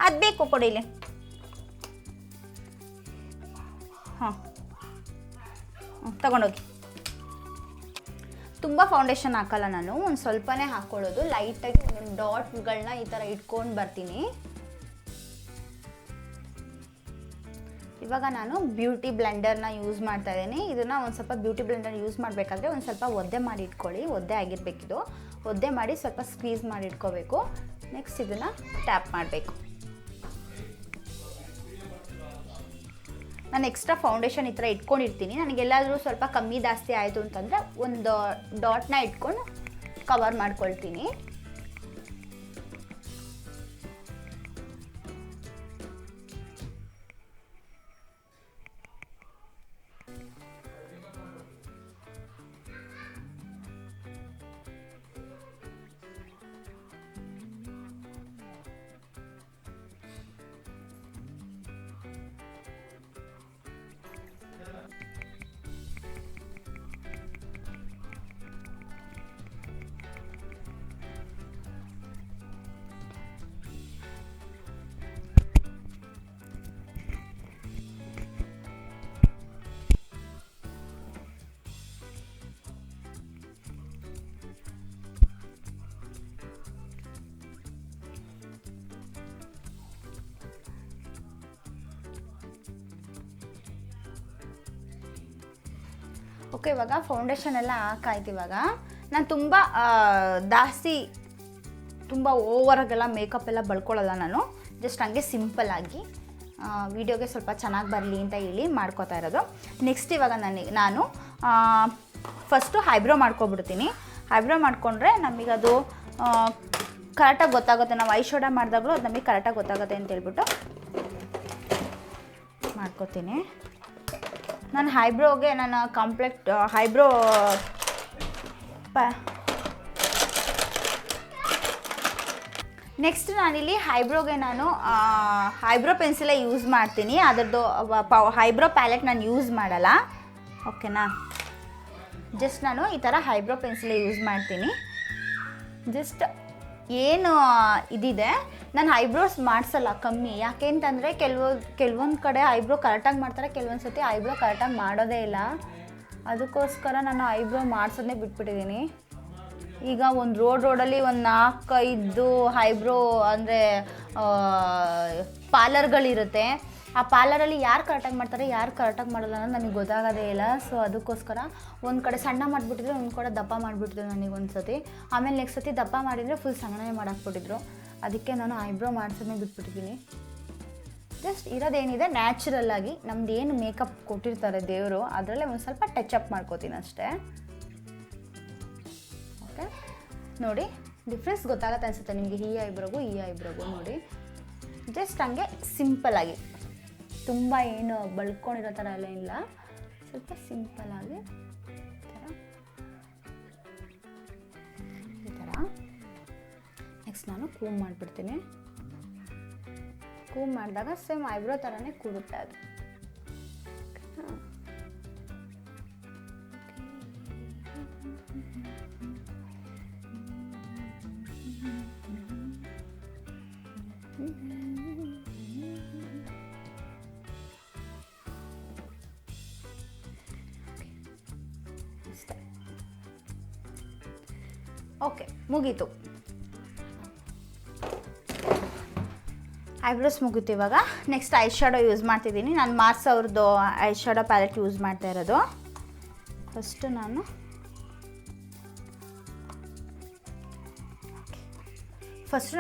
[SPEAKER 1] ಅದು ಬೇಕು ಕೊಡಿಲಿ. ಹಾಂ ತಗೊಂಡೋಗಿ. ತುಂಬ ಫೌಂಡೇಶನ್ ಹಾಕಲ್ಲ ನಾನು, ಒಂದು ಸ್ವಲ್ಪನೇ ಹಾಕ್ಕೊಳ್ಳೋದು. ಲೈಟಾಗಿ ಒಂದೊಂದು ಡಾಟ್ಗಳನ್ನ ಈ ಥರ ಇಟ್ಕೊಂಡು ಬರ್ತೀನಿ. ಇವಾಗ ನಾನು ಬ್ಯೂಟಿ ಬ್ಲೆಂಡರ್ನ ಯೂಸ್ ಮಾಡ್ತಾ ಇದ್ದೀನಿ. ಇದನ್ನು ಒಂದು ಸ್ವಲ್ಪ ಬ್ಯೂಟಿ ಬ್ಲೆಂಡರ್ ಯೂಸ್ ಮಾಡಬೇಕಾದ್ರೆ ಒಂದು ಸ್ವಲ್ಪ ಒದ್ದೆ ಮಾಡಿ ಇಟ್ಕೊಳ್ಳಿ. ಒದ್ದೆ ಆಗಿರಬೇಕಿದು. ಒದ್ದೆ ಮಾಡಿ ಸ್ವಲ್ಪ ಸ್ಕ್ವೀಸ್ ಮಾಡಿ ಇಟ್ಕೋಬೇಕು. ನೆಕ್ಸ್ಟ್ ಇದನ್ನು ಟ್ಯಾಪ್ ಮಾಡಬೇಕು. ನಾನು ಎಕ್ಸ್ಟ್ರಾ ಫೌಂಡೇಶನ್ ಈ ಥರ ಇಟ್ಕೊಂಡಿರ್ತೀನಿ. ನನಗೆಲ್ಲಾದರೂ ಸ್ವಲ್ಪ ಕಮ್ಮಿ ಜಾಸ್ತಿ ಆಯಿತು ಅಂತಂದರೆ ಒಂದು ಡಾಟ್ನ ಇಟ್ಕೊಂಡು ಕವರ್ ಮಾಡ್ಕೊಳ್ತೀನಿ. ಓಕೆ, ಇವಾಗ ಫೌಂಡೇಶನ್ ಎಲ್ಲ ಹಾಕಾಯ್ತು. ಇವಾಗ ನಾನು ತುಂಬ ಜಾಸ್ತಿ ತುಂಬ ಓವರಾಗೆಲ್ಲ ಮೇಕಪ್ ಎಲ್ಲ ಬಳ್ಕೊಳ್ಳಲ್ಲ. ನಾನು ಜಸ್ಟ್ ಹಂಗೆ ಸಿಂಪಲ್ಲಾಗಿ ವಿಡಿಯೋಗೆ ಸ್ವಲ್ಪ ಚೆನ್ನಾಗಿ ಬರಲಿ ಅಂತ ಹೇಳಿ ಮಾಡ್ಕೋತಾ ಇರೋದು. ನೆಕ್ಸ್ಟ್ ಇವಾಗ ನಾನು ಫಸ್ಟು ಐಬ್ರೋ ಮಾಡ್ಕೊಬಿಡ್ತೀನಿ. ಐಬ್ರೋ ಮಾಡಿಕೊಂಡ್ರೆ ನಮಗದು ಕರೆಕ್ಟಾಗಿ ಗೊತ್ತಾಗುತ್ತೆ. ನಾವು ಐ ಶೋಡ ಮಾಡಿದಾಗಲೂ ಅದು ನಮಗೆ ಕರೆಕ್ಟಾಗಿ ಗೊತ್ತಾಗುತ್ತೆ ಅಂತ ಹೇಳ್ಬಿಟ್ಟು ಮಾಡ್ಕೋತೀನಿ. ನಾನು ಐಬ್ರೋಗೆ ನಾನು ಕಾಂಪ್ಲೆಕ್ಟ್ ಐಬ್ರೋ ನೆಕ್ಸ್ಟ್ ನಾನಿಲ್ಲಿ ಐಬ್ರೋಗೆ ನಾನು ಐಬ್ರೋ ಪೆನ್ಸಿಲೇ ಯೂಸ್ ಮಾಡ್ತೀನಿ. ಅದರದ್ದು ಐಬ್ರೋ ಪ್ಯಾಲೆಟ್ ನಾನು ಯೂಸ್ ಮಾಡಲ್ಲ. ಓಕೆನಾ? ಜಸ್ಟ್ ನಾನು ಈ ಥರ ಐಬ್ರೋ ಪೆನ್ಸಿಲೇ ಯೂಸ್ ಮಾಡ್ತೀನಿ. ಜಸ್ಟ್ ಏನು ಇದಿದೆ, ನಾನು ಐಬ್ರೋಸ್ ಮಾಡಿಸಲ್ಲ ಕಮ್ಮಿ. ಯಾಕೆ ಅಂತಂದರೆ ಕೆಲವೊಂದು ಕಡೆ ಐಬ್ರೋ ಕರೆಕ್ಟಾಗಿ ಮಾಡ್ತಾರೆ, ಕೆಲವೊಂದು ಸತಿ ಐಬ್ರೋ ಕರೆಕ್ಟಾಗಿ ಮಾಡೋದೇ ಇಲ್ಲ. ಅದಕ್ಕೋಸ್ಕರ ನಾನು ಐಬ್ರೋ ಮಾಡಿಸೋದನ್ನೇ ಬಿಟ್ಬಿಟ್ಟಿದ್ದೀನಿ. ಈಗ ಒಂದು ರೋಡಲ್ಲಿ ಒಂದು 4-5 ಐಬ್ರೋ ಅಂದರೆ ಪಾರ್ಲರ್ಗಳಿರುತ್ತೆ. ಆ ಪಾರ್ಲರಲ್ಲಿ ಯಾರು ಕರೆಕ್ಟಾಗಿ ಮಾಡ್ತಾರೆ, ಯಾರು ಕರೆಕ್ಟಾಗಿ ಮಾಡೋಲ್ಲ ಅನ್ನೋದು ನನಗೆ ಗೊತ್ತಾಗೋದೇ ಇಲ್ಲ. ಸೊ ಅದಕ್ಕೋಸ್ಕರ ಒಂದು ಕಡೆ ಸಣ್ಣ ಮಾಡಿಬಿಟ್ಟಿದ್ರು, ಒಂದು ಕಡೆ ದಪ್ಪ ಮಾಡಿಬಿಟ್ಟಿದ್ರು ನನಗೆ ಒಂದು ಸತಿ. ಆಮೇಲೆ ನೆಕ್ಸ್ಟ್ ಸತಿ ದಪ್ಪ ಮಾಡಿದರೆ ಫುಲ್ ಸಣ್ಣನೇ ಮಾಡಾಕ್ಬಿಟ್ಟಿದ್ರು. ಅದಕ್ಕೆ ನಾನು ಐಬ್ರೋ ಮಾಡಿಸೋದನ್ನೇ ಬಿಟ್ಬಿಟ್ಟಿದ್ದೀನಿ. ಜಸ್ಟ್ ಇರೋದೇನಿದೆ ನ್ಯಾಚುರಲ್ಲಾಗಿ ನಮ್ದು ಏನು ಮೇಕಪ್ ಕೊಟ್ಟಿರ್ತಾರೆ ದೇವರು, ಅದರಲ್ಲೇ ಒಂದು ಸ್ವಲ್ಪ ಟಚಪ್ ಮಾಡ್ಕೋತೀನಿ ಅಷ್ಟೇ. ಓಕೆ, ನೋಡಿ ಡಿಫ್ರೆನ್ಸ್ ಗೊತ್ತಾಗತ್ತೆ ಅನಿಸುತ್ತೆ ನಿಮಗೆ ಈ ಐಬ್ರೋಗೂ ಈ ಐಬ್ರೋಗೂ. ನೋಡಿ ಜಸ್ಟ್ ಹಂಗೆ ಸಿಂಪಲ್ಲಾಗಿ, ತುಂಬ ಏನು ಬಳ್ಕೊಂಡಿರೋ ಥರ ಎಲ್ಲ ಇಲ್ಲ, ಸ್ವಲ್ಪ ಸಿಂಪಲ್ಲಾಗಿ ಈ ಥರ. ನೆಕ್ಸ್ಟ್ ನಾನು ಕೂಮ್ ಮಾಡಿಬಿಡ್ತೀನಿ. ಕೂಮ್ ಮಾಡಿದಾಗ ಸೇಮ್ ಐಬ್ರೋ ಥರನೇ ಕೂರುತ್ತೆ ಅದು. ಓಕೆ, ಮುಗೀತು. ಐಬ್ರೋಸ್ ಮುಗೀತು. ಇವಾಗ ನೆಕ್ಸ್ಟ್ ಐ ಶ್ಯಾಡೋ ಯೂಸ್ ಮಾಡ್ತಿದ್ದೀನಿ. ನಾನು ಮಾರ್ಸ್ ಅವ್ರದ್ದು ಐ ಶ್ಯಾಡೋ ಪ್ಯಾಲೆಟ್ ಯೂಸ್ ಮಾಡ್ತಾ ಇರೋದು. ಫಸ್ಟು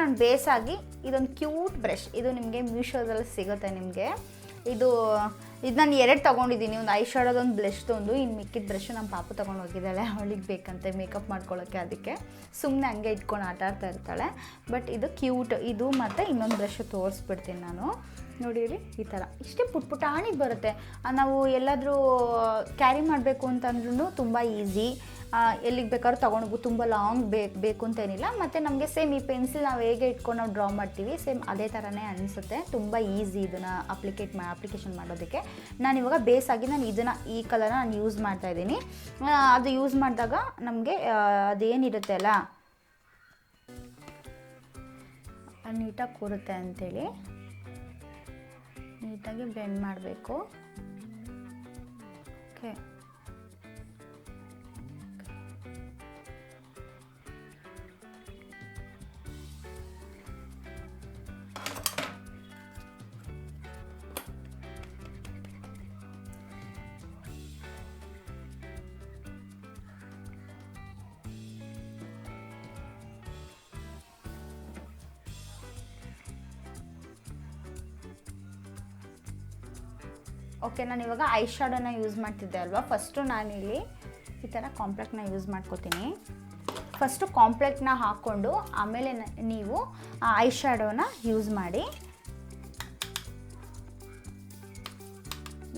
[SPEAKER 1] ನಾನು ಬೇಸಾಗಿ ಇದೊಂದು ಕ್ಯೂಟ್ ಬ್ರಷ್, ಇದು ನಿಮಗೆ ಮೀಶೋದಲ್ಲಿ ಸಿಗುತ್ತೆ. ನಿಮಗೆ ಇದು ನಾನು 2 ತೊಗೊಂಡಿದ್ದೀನಿ, ಒಂದು ಐ ಶಾಡೋದೊಂದು ಬ್ಲಷ್ದೊಂದು, ಇನ್ನು ಮಿಕ್ಕಿದ ಬ್ರಷ್ ನಮ್ಮ ಪಾಪು ತೊಗೊಂಡು ಹೋಗಿದ್ದಾಳೆ, ಅವಳಿಗೆ ಬೇಕಂತೆ ಮೇಕಪ್ ಮಾಡ್ಕೊಳ್ಳೋಕ್ಕೆ. ಅದಕ್ಕೆ ಸುಮ್ಮನೆ ಹಂಗೆ ಇಟ್ಕೊಂಡು ಆಟ ಆಡ್ತಾ ಇರ್ತಾಳೆ. ಬಟ್ ಇದು ಕ್ಯೂಟ್. ಇದು ಮತ್ತು ಇನ್ನೊಂದು ಬ್ರಷ್ ತೋರಿಸ್ಬಿಡ್ತೀನಿ ನಾನು. ನೋಡಿರಿ ಈ ಥರ ಇಷ್ಟೇ ಪುಟಾಣಿಗೆ ಬರುತ್ತೆ. ನಾವು ಎಲ್ಲಾದರೂ ಕ್ಯಾರಿ ಮಾಡಬೇಕು ಅಂತಂದ್ರೂ ತುಂಬ ಈಸಿ. ಎಲ್ಲಿಗೆ ಬೇಕಾದ್ರೂ ತೊಗೊಂಡೋಗು, ತುಂಬ ಲಾಂಗ್ ಬೇಕು ಅಂತೇನಿಲ್ಲ. ಮತ್ತು ನಮಗೆ ಸೇಮ್ ಈ ಪೆನ್ಸಿಲ್ ನಾವು ಹೇಗೆ ಇಟ್ಕೊಂಡು ನಾವು ಡ್ರಾ ಮಾಡ್ತೀವಿ ಸೇಮ್ ಅದೇ ಥರನೇ ಅನಿಸುತ್ತೆ. ತುಂಬ ಈಸಿ ಇದನ್ನು ಅಪ್ಲಿಕೇಶನ್ ಮಾಡೋದಕ್ಕೆ. ನಾನು ಇವಾಗ ಬೇಸಾಗಿ ಈ ಕಲರ್ನ ನಾನು ಯೂಸ್ ಮಾಡ್ತಾಯಿದ್ದೀನಿ. ಅದು ಯೂಸ್ ಮಾಡಿದಾಗ ನಮಗೆ ಅದೇನಿರುತ್ತೆ ಅಲ್ಲ ನೀಟಾಗಿ ಕೂರುತ್ತೆ ಅಂಥೇಳಿ ನೀಟಾಗಿ ಬ್ಲೆಂಡ್ ಮಾಡಬೇಕು. Okay, okay. ನಾನು ಇವಾಗ ಐ ಶಾಡೋನ ಯೂಸ್ ಮಾಡ್ತಿದ್ದೆ ಅಲ್ವಾ. ಫಸ್ಟು ನಾನಿಲ್ಲಿ ಈ ಥರ ಕಾಂಪ್ಯಾಕ್ಟ್ನ ಯೂಸ್ ಮಾಡ್ಕೋತೀನಿ. ಫಸ್ಟು ಕಾಂಪ್ಯಾಕ್ಟ್ನ ಹಾಕ್ಕೊಂಡು ಆಮೇಲೆ ನೀವು ಐ ಶಾಡೋನ ಯೂಸ್ ಮಾಡಿ.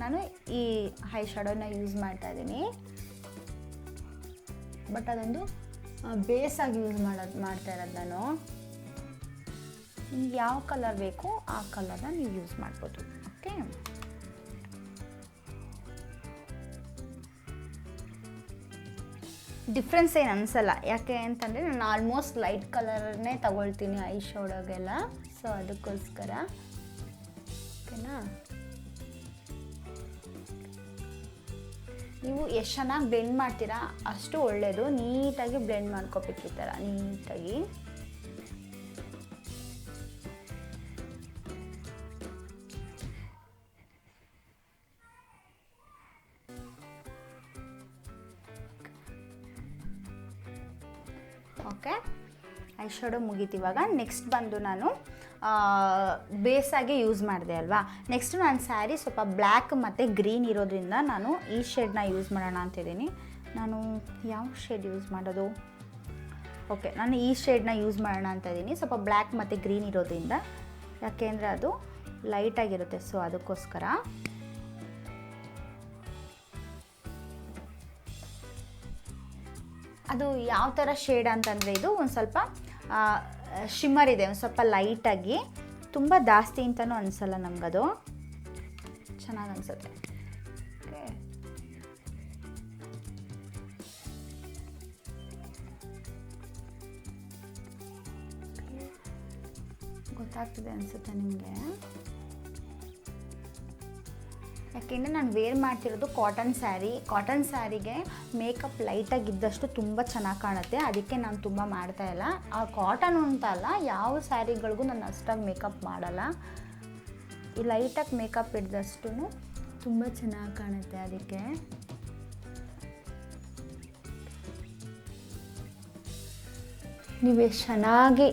[SPEAKER 1] ನಾನು ಈ ಐ ಶಾಡೋನ ಯೂಸ್ ಮಾಡ್ತಾ ಇದ್ದೀನಿ. ಬಟ್ ಅದೊಂದು ಬೇಸಾಗಿ ಯೂಸ್ ಮಾಡ್ತಾ ಇರೋದು ನಾನು. ನಿಮ್ಗೆ ಯಾವ ಕಲರ್ ಬೇಕು ಆ ಕಲರ್ನ ನೀವು ಯೂಸ್ ಮಾಡ್ಬೋದು. ಓಕೆ, ಡಿಫ್ರೆನ್ಸ್ ಏನು ಅನಿಸಲ್ಲ. ಯಾಕೆ ಅಂತಂದರೆ ನಾನು ಆಲ್ಮೋಸ್ಟ್ ಲೈಟ್ ಕಲರ್ನೇ ತಗೊಳ್ತೀನಿ ಐ ಶಾಡೋಗೆಲ್ಲ. ಸೊ ಅದಕ್ಕೋಸ್ಕರ ಓಕೆನಾ. ನೀವು ಎಷ್ಟು ಚೆನ್ನಾಗಿ ಬ್ಲೆಂಡ್ ಮಾಡ್ತೀರಾ ಅಷ್ಟು ಒಳ್ಳೆಯದು. ನೀಟಾಗಿ ಬ್ಲೆಂಡ್ ಮಾಡ್ಕೋಬೇಕು ಈ ಥರ ನೀಟಾಗಿ. ಓಕೆ, ಐ ಶಾಡೋ ಮುಗೀತು. ಇವಾಗ ನೆಕ್ಸ್ಟ್ ಬಂದು ನಾನು ಬೇಸಾಗಿ ಯೂಸ್ ಮಾಡಿದೆ ಅಲ್ವಾ. ನೆಕ್ಸ್ಟ್ ನಾನು ಸ್ಯಾರಿ ಸ್ವಲ್ಪ ಬ್ಲ್ಯಾಕ್ ಮತ್ತು ಗ್ರೀನ್ ಇರೋದ್ರಿಂದ ನಾನು ಈ ಶೇಡ್ನ ಯೂಸ್ ಮಾಡೋಣ ಅಂತಿದ್ದೀನಿ. ನಾನು ಯಾವ ಶೇಡ್ ಯೂಸ್ ಮಾಡೋದು? ಓಕೆ, ನಾನು ಈ ಶೇಡ್ನ ಯೂಸ್ ಮಾಡೋಣ ಅಂತ ಇದ್ದೀನಿ. ಸ್ವಲ್ಪ ಬ್ಲ್ಯಾಕ್ ಮತ್ತು ಗ್ರೀನ್ ಇರೋದ್ರಿಂದ, ಯಾಕೆಂದರೆ ಅದು ಲೈಟಾಗಿರುತ್ತೆ. ಸೊ ಅದಕ್ಕೋಸ್ಕರ ಅದು ಯಾವ ಥರ ಶೇಡ್ ಅಂತಂದರೆ ಇದು ಒಂದು ಸ್ವಲ್ಪ ಶಿಮ್ಮರ್ ಇದೆ, ಒಂದು ಸ್ವಲ್ಪ ಲೈಟಾಗಿ, ತುಂಬ ಜಾಸ್ತಿ ಅಂತಲೂ ಅನಿಸಲ್ಲ ನಮಗದು, ಚೆನ್ನಾಗಿ ಅನಿಸುತ್ತೆ. ಓಕೆ, ಗೊತ್ತಾಗ್ತದೆ ಅನಿಸುತ್ತೆ ನಿಮಗೆ. ಯಾಕೆಂದರೆ ನಾನು ವೇರ್ ಮಾಡ್ತಿರೋದು ಕಾಟನ್ ಸ್ಯಾರಿಗೆ ಮೇಕಪ್ ಲೈಟಾಗಿದ್ದಷ್ಟು ತುಂಬ ಚೆನ್ನಾಗಿ ಕಾಣುತ್ತೆ. ಅದಕ್ಕೆ ನಾನು ತುಂಬ ಮಾಡ್ತಾಯಿಲ್ಲ. ಆ ಕಾಟನ್ ಅಂತ ಅಲ್ಲ, ಯಾವ ಸ್ಯಾರಿಗಳಿಗೂ ನಾನು ಅಷ್ಟಾಗಿ ಮೇಕಪ್ ಮಾಡಲ್ಲ. ಈ ಲೈಟಾಗಿ ಮೇಕಪ್ ಇದ್ದಷ್ಟು ತುಂಬ ಚೆನ್ನಾಗಿ ಕಾಣುತ್ತೆ. ಅದಕ್ಕೆ ನೀವು ಎಷ್ಟು ಚೆನ್ನಾಗಿ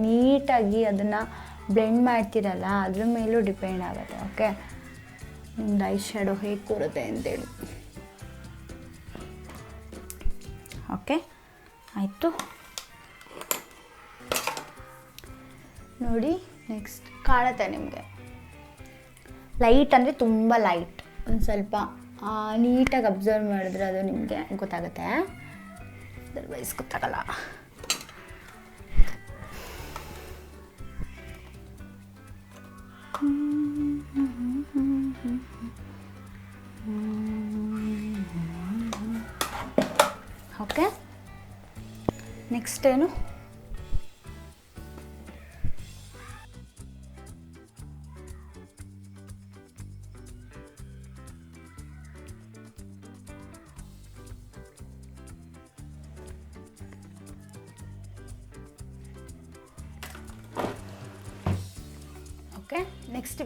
[SPEAKER 1] ನೀಟಾಗಿ ಅದನ್ನು ಬ್ಲೆಂಡ್ ಮಾಡ್ತೀರಲ್ಲ ಅದ್ರ ಮೇಲೂ ಡಿಪೆಂಡ್ ಆಗುತ್ತೆ. ಓಕೆ, ನಿಮ್ದು ಐ ಶ್ಯಾಡೋ ಹೇಗೆ ಕೂರುತ್ತೆ ಅಂತೇಳಿ. ಓಕೆ, ಆಯಿತು ನೋಡಿ. ನೆಕ್ಸ್ಟ್ ಕಾಣುತ್ತೆ ನಿಮಗೆ ಲೈಟ್ ಅಂದರೆ ತುಂಬ ಲೈಟ್. ಒಂದು ಸ್ವಲ್ಪ ನೀಟಾಗಿ ಅಬ್ಸರ್ವ್ ಮಾಡಿದ್ರೆ ಅದು ನಿಮಗೆ ಗೊತ್ತಾಗುತ್ತೆ, ಅದರ್ವೈಸ್ ಗೊತ್ತಾಗಲ್ಲ. ಓಕೆ, ನೆಕ್ಸ್ಟ್ ಏನು? ಓಕೆ, ನೆಕ್ಸ್ಟ್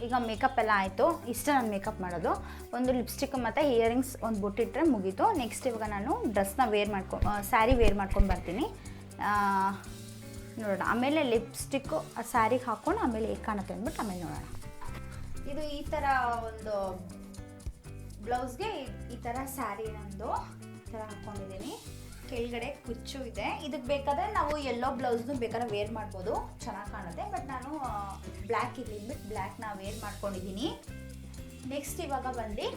[SPEAKER 1] ಈಗ ಮೇಕಪ್ ಎಲ್ಲ ಆಯಿತು. ಇಷ್ಟೇ ನಾನು ಮೇಕಪ್ ಮಾಡೋದು. ಒಂದು ಲಿಪ್ಸ್ಟಿಕ್ ಮತ್ತು ಇಯರಿಂಗ್ಸ್ ಒಂದು ಬೊಟ್ಟಿಟ್ರೆ ಮುಗೀತು. ನೆಕ್ಸ್ಟ್ ಇವಾಗ ನಾನು ಡ್ರೆಸ್ನ ಸ್ಯಾರಿ ವೇರ್ ಮಾಡ್ಕೊಂಡು ಬರ್ತೀನಿ. ನೋಡೋಣ. ಆಮೇಲೆ ಲಿಪ್ಸ್ಟಿಕ್ಕು ಸ್ಯಾರಿಗೆ ಹಾಕ್ಕೊಂಡು ಆಮೇಲೆ ಹೇಗೆ ಕಾಣುತ್ತೆ ಅಂದ್ಬಿಟ್ಟು ಆಮೇಲೆ ನೋಡೋಣ. ಇದು ಈ ಥರ ಒಂದು ಬ್ಲೌಸ್ಗೆ ಈ ಥರ ಸ್ಯಾರಿ ನಂದು ಈ ಥರ ಹಾಕ್ಕೊಂಡಿದ್ದೀನಿ. ಕೆಳಗಡೆ ಕುಚ್ಚು ಇದೆ. ಇದಕ್ಕೆ ಬೇಕಾದರೆ ನಾವು ಎಲ್ಲೋ ಬ್ಲೌಸ್ನು ಬೇಕಾದ್ರೆ ವೇರ್ ಮಾಡ್ಬೋದು, ಚೆನ್ನಾಗಿ ಕಾಣುತ್ತೆ. ಬಟ್ ನಾನು ಬ್ಲ್ಯಾಕ್ ಇರಲಿ ಅಂದ್ಬಿಟ್ಟು ಬ್ಲ್ಯಾಕ್ನ ವೇರ್ ಮಾಡ್ಕೊಂಡಿದ್ದೀನಿ. ನೆಕ್ಸ್ಟ್ ಇವಾಗ ಬಂದು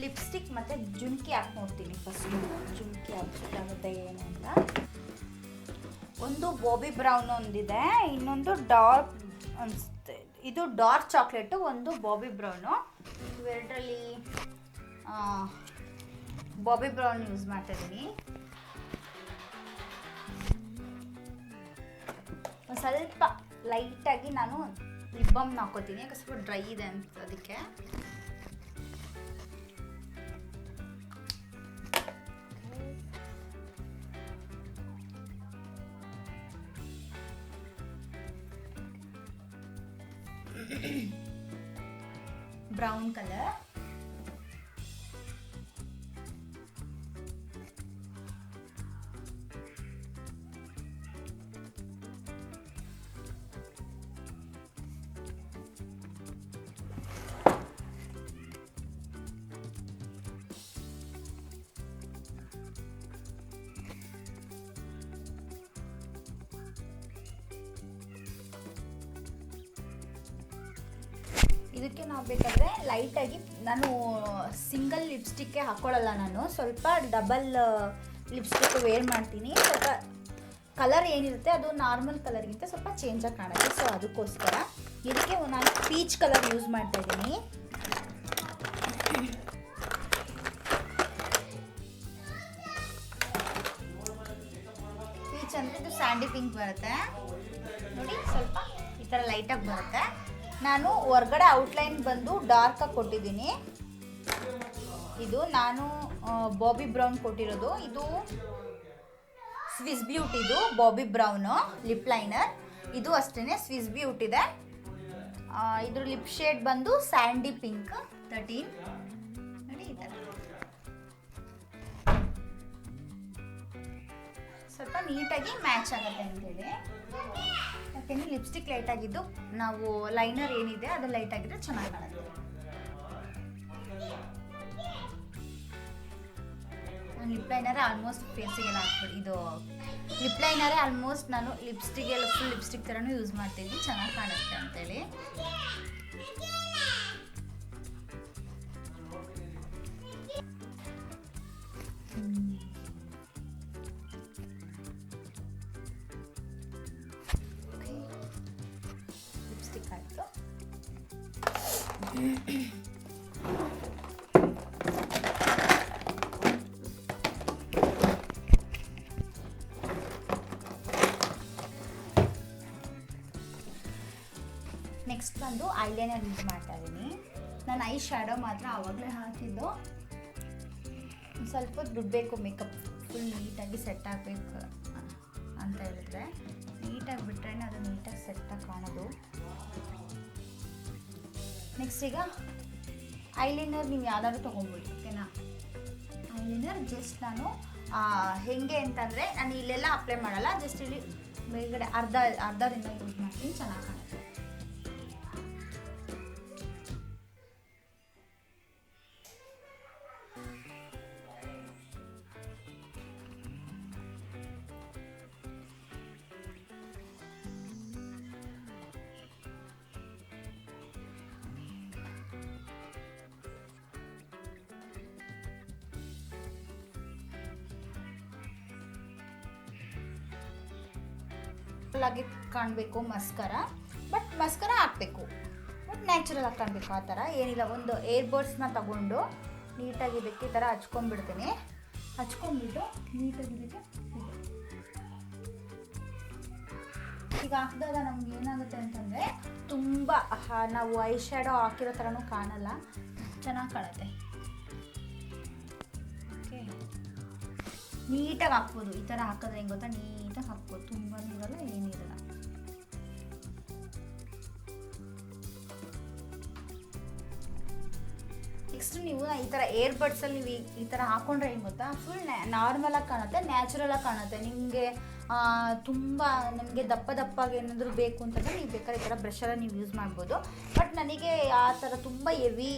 [SPEAKER 1] ಲಿಪ್ಸ್ಟಿಕ್ ಮತ್ತು ಜುಮ್ಕಿ ಹಾಕಿ ನೋಡ್ತೀನಿ. ಫಸ್ಟು ಜುಮ್ಕಿ ಹಾಕ್ಬೇಕಾಗುತ್ತೆ ಏನು ಅಂತ. ಒಂದು ಬಾಬಿ ಬ್ರೌನ್ ಒಂದಿದೆ, ಇನ್ನೊಂದು ಡಾರ್ಕ್ ಅನಿಸುತ್ತೆ. ಇದು ಡಾರ್ಕ್ ಚಾಕ್ಲೇಟು, ಒಂದು ಬಾಬಿ ಬ್ರೌನು. ಇವೆರಡರಲ್ಲಿ ಬಾಬಿ ಬ್ರೌನ್ ಯೂಸ್ ಮಾಡ್ತಾ ಇದ್ದೀನಿ. ಒಂದು ಸ್ವಲ್ಪ ಲೈಟಾಗಿ ನಾನು ಲಿಪ್ ಬಾಮ್ನ ಹಾಕೋತೀನಿ, ಯಾಕೆ ಸ್ವಲ್ಪ ಡ್ರೈ ಇದೆ ಅಂತ ಅದಕ್ಕೆ. Brown colour. ಇದಕ್ಕೆ ನಾವು ಬೇಕಾದರೆ ಲೈಟಾಗಿ, ನಾನು ಸಿಂಗಲ್ ಲಿಪ್ಸ್ಟಿಕ್ಗೆ ಹಾಕ್ಕೊಳ್ಳಲ್ಲ, ನಾನು ಸ್ವಲ್ಪ ಡಬಲ್ ಲಿಪ್ಸ್ಟಿಕ್ ವೇರ್ ಮಾಡ್ತೀನಿ. ಸ್ವಲ್ಪ ಕಲರ್ ಏನಿರುತ್ತೆ ಅದು ನಾರ್ಮಲ್ ಕಲರ್ಗಿಂತ ಸ್ವಲ್ಪ ಚೇಂಜಾಗಿ ಕಾಣುತ್ತೆ. ಸೊ ಅದಕ್ಕೋಸ್ಕರ ಇದಕ್ಕೆ ನಾನು ಪೀಚ್ ಕಲರ್ ಯೂಸ್ ಮಾಡ್ತಾ ಇದ್ದೀನಿ. ಪೀಚ್ ಅಂದರೆ ಇದು ಸ್ಯಾಂಡಿ ಪಿಂಕ್ ಬರುತ್ತೆ ನೋಡಿ, ಸ್ವಲ್ಪ ಈ ಥರ ಲೈಟಾಗಿ ಬರುತ್ತೆ. ನಾನು ಹೊರಗಡೆ ಔಟ್ಲೈನ್ ಬಂದು ಡಾರ್ಕಾಗಿ ಕೊಟ್ಟಿದ್ದೀನಿ. ಇದು ನಾನು ಬಾಬಿ ಬ್ರೌನ್ ಕೊಟ್ಟಿರೋದು. ಇದು ಸ್ವಿಸ್ ಬ್ಯೂಟಿದು ಬಾಬಿ ಬ್ರೌನು ಲಿಪ್ ಲೈನರ್. ಇದು ಅಷ್ಟೇ ಸ್ವಿಸ್ ಬ್ಯೂಟಿದೆ. ಇದ್ರ ಲಿಪ್ ಶೇಡ್ ಬಂದು ಸ್ಯಾಂಡಿ ಪಿಂಕ್ 13 ನೋಡಿ. ಈ ಥರ ಸ್ವಲ್ಪ ನೀಟಾಗಿ ಮ್ಯಾಚ್ ಆಗುತ್ತೆ ಅಂತೇಳಿ. ಯಾಕೆಂದರೆ ಲಿಪ್ಸ್ಟಿಕ್ ಲೈಟ್ ಆಗಿದ್ದು, ನಾವು ಲೈನರ್ ಏನಿದೆ ಅದು ಲೈಟ್ ಆಗಿದ್ರೆ ಚೆನ್ನಾಗಿ ಕಾಣುತ್ತೆ. ನಾನು ಲಿಪ್ ಲೈನರ್ ಆಲ್ಮೋಸ್ಟ್ ಫೇಸಿಗೆಲ್ಲ ಹಾಕ್ಬಿಡಿ. ಇದು ಲಿಪ್ ಲೈನರೇ ಆಲ್ಮೋಸ್ಟ್ ನಾನು ಲಿಪ್ಸ್ಟಿಕ್ಗೆಲ್ಲ ಫುಲ್ ಲಿಪ್ಸ್ಟಿಕ್ ಥರನೂ ಯೂಸ್ ಮಾಡ್ತಿದ್ದೀನಿ, ಚೆನ್ನಾಗಿ ಕಾಣುತ್ತೆ ಅಂತೇಳಿ. ನೆಕ್ಸ್ಟ್ ಬಂದು ಐಲೈನರ್ ಯೂಸ್ ಮಾಡ್ತಾ ಇದ್ದೀನಿ. ನಾನು ಐ ಶ್ಯಾಡೋ ಮಾತ್ರ ಆವಾಗಲೇ ಹಾಕಿದ್ದು. ಸ್ವಲ್ಪ ಬಿಡಬೇಕು, ಮೇಕಪ್ ಫುಲ್ ನೀಟಾಗಿ ಸೆಟ್ ಆಗಬೇಕು ಅಂತ ಹೇಳಿದ್ರೆ ನೀಟಾಗಿ ಬಿಟ್ರೆ ಅದು ನೀಟಾಗಿ ಸೆಟ್ಟಾಗಿ ಕಾಣೋದು. ನೆಕ್ಸ್ಟ್ ಈಗ ಐಲೈನರ್ ನೀವು ಯಾವ್ದಾದ್ರು ತೊಗೊಬೋದು, ಓಕೆನಾ. ಐಲೈನರ್ ಜಸ್ಟ್ ನಾನು ಹೇಗೆ ಅಂತಂದರೆ ನಾನು ಇಲ್ಲೆಲ್ಲ ಅಪ್ಲೈ ಮಾಡಲ್ಲ, ಜಸ್ಟ್ ಇಲ್ಲಿ ಮೇಲ್ಗಡೆ ಅರ್ಧದಿಂದ ಯೂಸ್ ಮಾಡ್ತೀನಿ, ಚೆನ್ನಾಗಿ ಕಾಣುತ್ತೆ. ಆಗಿ ಕಾಣಬೇಕು ಮಸ್ಕರ, ಬಟ್ ಮಸ್ಕರ ಹಾಕಬೇಕು, ಬಟ್ ನ್ಯಾಚುರಲ್ ಆಗಿ ಕಾಣಬೇಕು. ಆ ಥರ ಏನಿಲ್ಲ, ಒಂದು ಏರ್ಬಡ್ಸ್ನ ತಗೊಂಡು ನೀಟಾಗಿ ಇದಕ್ಕೆ ಈ ಥರ ಹಚ್ಕೊಂಡ್ಬಿಡ್ತೀನಿ. ಹಚ್ಕೊಂಡ್ಬಿಟ್ಟು ನೀಟಾಗಿ ಇದಕ್ಕೆ ಈಗ ಹಾಕಿದಾಗ ನಮ್ಗೆ ಏನಾಗುತ್ತೆ ಅಂತಂದರೆ ತುಂಬ ನಾವು ಐ ಶ್ಯಾಡೋ ಹಾಕಿರೋ ಥರನೂ ಕಾಣಲ್ಲ, ಚೆನ್ನಾಗಿ ಕಾಣುತ್ತೆ. ಓಕೆ, ನೀಟಾಗಿ ಹಾಕ್ಬೋದು. ಈ ಥರ ಹಾಕಿದ್ರೆ ಹೆಂಗೆ ಗೊತ್ತಾ, ನೀಟಾಗಿ ಹಾಕ್ಬೋದು, ತುಂಬ ಇರಲ್ಲ ಏನಿರಲ್ಲ. ಈಗ ನೆಕ್ಸ್ಟ್ ನೀವು ಈ ಥರ ಏರ್ಬಡ್ಸಲ್ಲಿ ನೀವು ಈ ಥರ ಹಾಕೊಂಡ್ರೆ ಏನು ಗೊತ್ತಾ, ಫುಲ್ ನಾರ್ಮಲಾಗಿ ಕಾಣುತ್ತೆ, ನ್ಯಾಚುರಲಾಗಿ ಕಾಣುತ್ತೆ. ನಿಮಗೆ ತುಂಬ ನಮಗೆ ದಪ್ಪಗೆ ಏನಾದರೂ ಬೇಕು ಅಂತಂದರೆ ನೀವು ಬೇಕಾದ್ರೆ ಈ ಥರ ಬ್ರಷೆಲ್ಲ ನೀವು ಯೂಸ್ ಮಾಡ್ಬೋದು. ಬಟ್ ನನಗೆ ಆ ಥರ ತುಂಬ ಹೆವಿ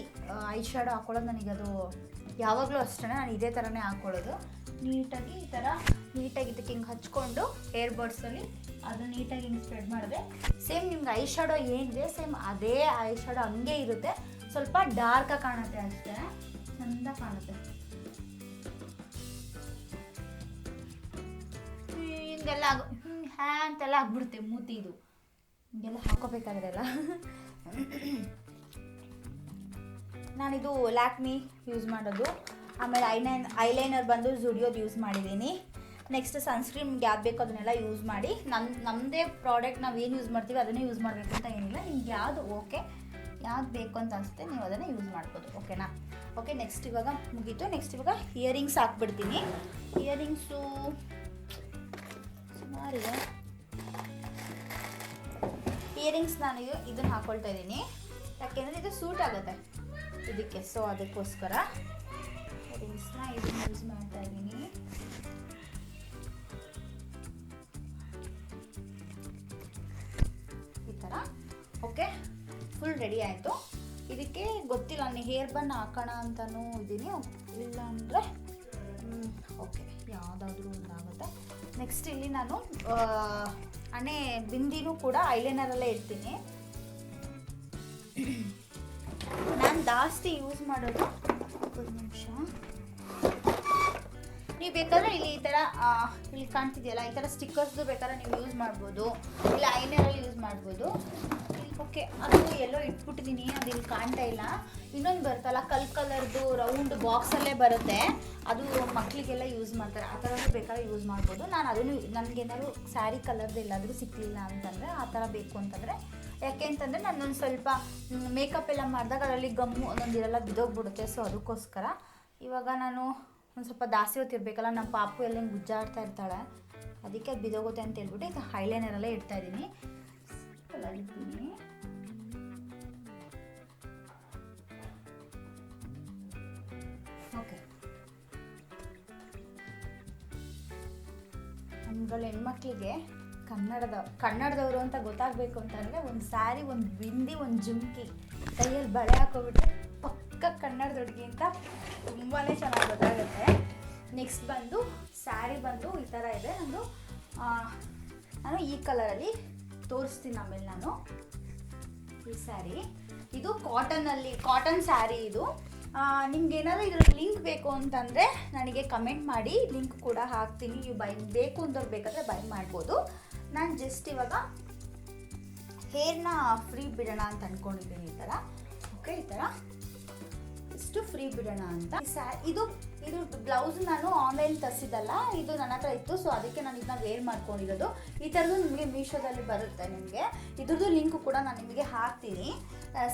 [SPEAKER 1] ಐ ಶ್ಯಾಡೋ ಹಾಕೊಳ್ಳೋದು ನನಗೆ ಅದು ಯಾವಾಗಲೂ ಅಷ್ಟೇ, ನಾನು ಇದೇ ಥರನೇ ಹಾಕ್ಕೊಳ್ಳೋದು. ನೀಟಾಗಿ ಈ ಥರ ನೀಟಾಗಿ ಇದಕ್ಕೆ ಹಿಂಗೆ ಹಚ್ಕೊಂಡು ಏರ್ಬಡ್ಸಲ್ಲಿ ಅದನ್ನು ನೀಟಾಗಿ ಹಿಂಗೆ ಸ್ಪ್ರೆಡ್ ಮಾಡಿದೆ. ಸೇಮ್ ನಿಮ್ಗೆ ಐ ಶ್ಯಾಡೋ ಏನಿದೆ ಸೇಮ್ ಅದೇ ಐ ಶ್ಯಾಡೋ ಹಂಗೆ ಇರುತ್ತೆ, ಸ್ವಲ್ಪ ಡಾರ್ಕಾಗಿ ಕಾಣುತ್ತೆ ಅಷ್ಟೇ, ಚೆಂದ ಕಾಣುತ್ತೆ. ಹಿಂಗೆಲ್ಲ ಅಂತೆಲ್ಲ ಆಗ್ಬಿಡುತ್ತೆ ಮೂತಿ, ಇದು ಹಿಂಗೆಲ್ಲ ಹಾಕೋಬೇಕಾದ್ರೆ ಎಲ್ಲ. ನಾನಿದು ಲ್ಯಾಕ್ಮಿ ಯೂಸ್ ಮಾಡೋದು. ಆಮೇಲೆ ಐಲೈನರ್ ಬಂದು ಜುಡಿಯೋದು ಯೂಸ್ ಮಾಡಿದ್ದೀನಿ. ನೆಕ್ಸ್ಟ್ ಸನ್ಸ್ಕ್ರೀನ್ ಯಾವ್ದು ಬೇಕು ಅದನ್ನೆಲ್ಲ ಯೂಸ್ ಮಾಡಿ. ನಮ್ಮದೇ ಪ್ರಾಡಕ್ಟ್ ನಾವು ಏನು ಯೂಸ್ ಮಾಡ್ತೀವಿ ಅದನ್ನೇ ಯೂಸ್ ಮಾಡಬೇಕು ಅಂತ ಏನಿಲ್ಲ. ನಿಮ್ಗೆ ಯಾವುದು ಓಕೆ, ಯಾವ್ದು ಬೇಕು ಅಂತ ಅನಿಸುತ್ತೆ ನೀವು ಅದನ್ನೇ ಯೂಸ್ ಮಾಡ್ಬೋದು. ಓಕೆನಾ? ಓಕೆ, ನೆಕ್ಸ್ಟ್ ಇವಾಗ ಮುಗೀತು. ನೆಕ್ಸ್ಟ್ ಇವಾಗ ಇಯರಿಂಗ್ಸ್ ಹಾಕ್ಬಿಡ್ತೀನಿ. ಇಯರಿಂಗ್ಸು ಸುಮಾರಿದೆ. ಇಯರಿಂಗ್ಸ್ ನಾನು ಇದನ್ನು ಹಾಕ್ಕೊಳ್ತಾ ಇದ್ದೀನಿ, ಯಾಕೆಂದರೆ ಇದು ಸೂಟ್ ಆಗುತ್ತೆ ಇದಕ್ಕೆ. ಸೊ ಅದಕ್ಕೋಸ್ಕರ ಇಯರಿಂಗ್ಸ್ನ ಇದನ್ನು ಯೂಸ್ ಮಾಡ್ತಾ ಇದ್ದೀನಿ. ಈ ಥರ ಓಕೆ, ಫುಲ್ ರೆಡಿ ಆಯಿತು. ಇದಕ್ಕೆ ಗೊತ್ತಿಲ್ಲ, ನಾನು ಹೇರ್ ಬನ್ ಹಾಕೋಣ ಅಂತಲೂ ಇದ್ದೀನಿ, ಇಲ್ಲ ಅಂದರೆ ಓಕೆ ಯಾವುದಾದ್ರೂ ಒಂದಾಗುತ್ತೆ. ನೆಕ್ಸ್ಟ್ ಇಲ್ಲಿ ನಾನು ಹಣೆ ಬಿಂದಿನೂ ಕೂಡ ಐಲೈನರಲ್ಲೇ ಇಡ್ತೀನಿ. ನಾನು ಜಾಸ್ತಿ ಯೂಸ್ ಮಾಡೋದು, ಒಂದು ನಿಮಿಷ, ನೀವು ಬೇಕಾದ್ರೆ ಇಲ್ಲಿ ಈ ಥರ ಇಲ್ಲಿ ಕಾಣ್ತಿದೆಯಲ್ಲ ಈ ಥರ ಸ್ಟಿಕ್ಕರ್ಸ್ದು ಬೇಕಾದ್ರೆ ನೀವು ಯೂಸ್ ಮಾಡ್ಬೋದು, ಇಲ್ಲ ಐಲೈನರಲ್ಲಿ ಯೂಸ್ ಮಾಡ್ಬೋದು. ಓಕೆ, ಅದು ಎಲ್ಲೋ ಇಟ್ಬಿಟ್ಟಿದ್ದೀನಿ, ಅದು ಇಲ್ಲಿ ಕಾಣ್ತಾ ಇಲ್ಲ. ಇನ್ನೊಂದು ಬರುತ್ತಲ್ಲ ಕಲರ್ದು ರೌಂಡ್ ಬಾಕ್ಸಲ್ಲೇ ಬರುತ್ತೆ, ಅದು ಮಕ್ಕಳಿಗೆಲ್ಲ ಯೂಸ್ ಮಾಡ್ತಾರೆ, ಆ ಥರದ್ದು ಬೇಕಾದ್ರೆ ಯೂಸ್ ಮಾಡ್ಬೋದು. ನಾನು ಅದನ್ನು ನನಗೇನಾದ್ರು ಸ್ಯಾರಿ ಕಲರ್ದು ಎಲ್ಲಾದರೂ ಸಿಕ್ಕಲಿಲ್ಲ ಅಂತಂದರೆ ಆ ಥರ ಬೇಕು ಅಂತಂದರೆ, ಯಾಕೆ ಅಂತಂದರೆ ನಾನೊಂದು ಸ್ವಲ್ಪ ಮೇಕಪ್ ಎಲ್ಲ ಮಾಡಿದಾಗ ಅದರಲ್ಲಿ ಗಮ್ಮು ಒಂದೊಂದು ಇರೆಲ್ಲ ಬಿದ್ದೋಗ್ಬಿಡುತ್ತೆ. ಸೊ ಅದಕ್ಕೋಸ್ಕರ ಇವಾಗ ನಾನು ಒಂದು ಸ್ವಲ್ಪ ಜಾಸ್ತಿ ಹೊತ್ತಿರಬೇಕಲ್ಲ, ನಮ್ಮ ಪಾಪು ಎಲ್ಲ ಹಿಂಗೆ ಗುಜ್ಜಾಡ್ತಾ ಇರ್ತಾಳೆ, ಅದಕ್ಕೆ ಅದು ಬಿದ್ದೋಗುತ್ತೆ ಅಂತ ಹೇಳ್ಬಿಟ್ಟು ಈಗ ಐಲೈನರಲ್ಲೇ ಇಡ್ತಾಯಿದ್ದೀನಿ. ಇಡ್ತೀನಿ. ಓಕೆ, ನಮ್ಗಳು ಹೆಣ್ಮಕ್ಳಿಗೆ ಕನ್ನಡದವರು ಅಂತ ಗೊತ್ತಾಗಬೇಕು ಅಂತಂದರೆ ಒಂದು ಸ್ಯಾರಿ, ಒಂದು ಬಿಂದಿ, ಒಂದು ಜುಮ್ಕಿ, ಕೈಯಲ್ಲಿ ಬಳೆ ಹಾಕೋಬಿಟ್ರೆ ಪಕ್ಕ ಕನ್ನಡದ ಹುಡುಗಿ ಅಂತ ತುಂಬಾ ಚೆನ್ನಾಗಿ ಗೊತ್ತಾಗುತ್ತೆ. ನೆಕ್ಸ್ಟ್ ಬಂದು ಸ್ಯಾರಿ ಬಂದು ಈ ಥರ ಇದೆ ನಂದು. ನಾನು ಈ ಕಲರಲ್ಲಿ ತೋರಿಸ್ತೀನಿ ಆಮೇಲೆ. ನಾನು ಈ ಸ್ಯಾರಿ ಇದು ಕಾಟನ್ ಸ್ಯಾರಿ. ಇದು ನಿಮ್ಗೆ ಏನಾದರೂ ಇದ್ರ ಲಿಂಕ್ ಬೇಕು ಅಂತಂದರೆ ನನಗೆ ಕಮೆಂಟ್ ಮಾಡಿ, ಲಿಂಕ್ ಕೂಡ ಹಾಕ್ತೀನಿ. ನೀವು ಬೇಕು ಅಂತವ್ರು ಬೇಕಾದರೆ ಬೈ ಮಾಡ್ಬೋದು. ನಾನು ಜಸ್ಟ್ ಇವಾಗ ಹೇರ್ನ ಫ್ರೀ ಬಿಡೋಣ ಅಂತ ಅಂದ್ಕೊಂಡಿದ್ದೀನಿ. ಈ ಥರ ಓಕೆ, ಈ ಥರ ಇಷ್ಟು ಫ್ರೀ ಬಿಡೋಣ ಅಂತ. ಇದು ಬ್ಲೌಸ್ ನಾನು ಆನ್ಲೈನ್ ತರಿಸಿದ್ದಲ್ಲ, ಇದು ನನ್ನ ಹತ್ರ ಇತ್ತು. ಸೊ ಅದಕ್ಕೆ ನಾನು ಇದನ್ನ ವೇರ್ ಮಾಡ್ಕೊಂಡಿರೋದು. ಈ ಥರದ್ದು ನಿಮಗೆ ಮೀಶೋದಲ್ಲಿ ಬರುತ್ತೆ. ನಿಮಗೆ ಇದ್ರದ್ದು ಲಿಂಕ್ ಕೂಡ ನಾನು ನಿಮಗೆ ಹಾಕ್ತೀನಿ,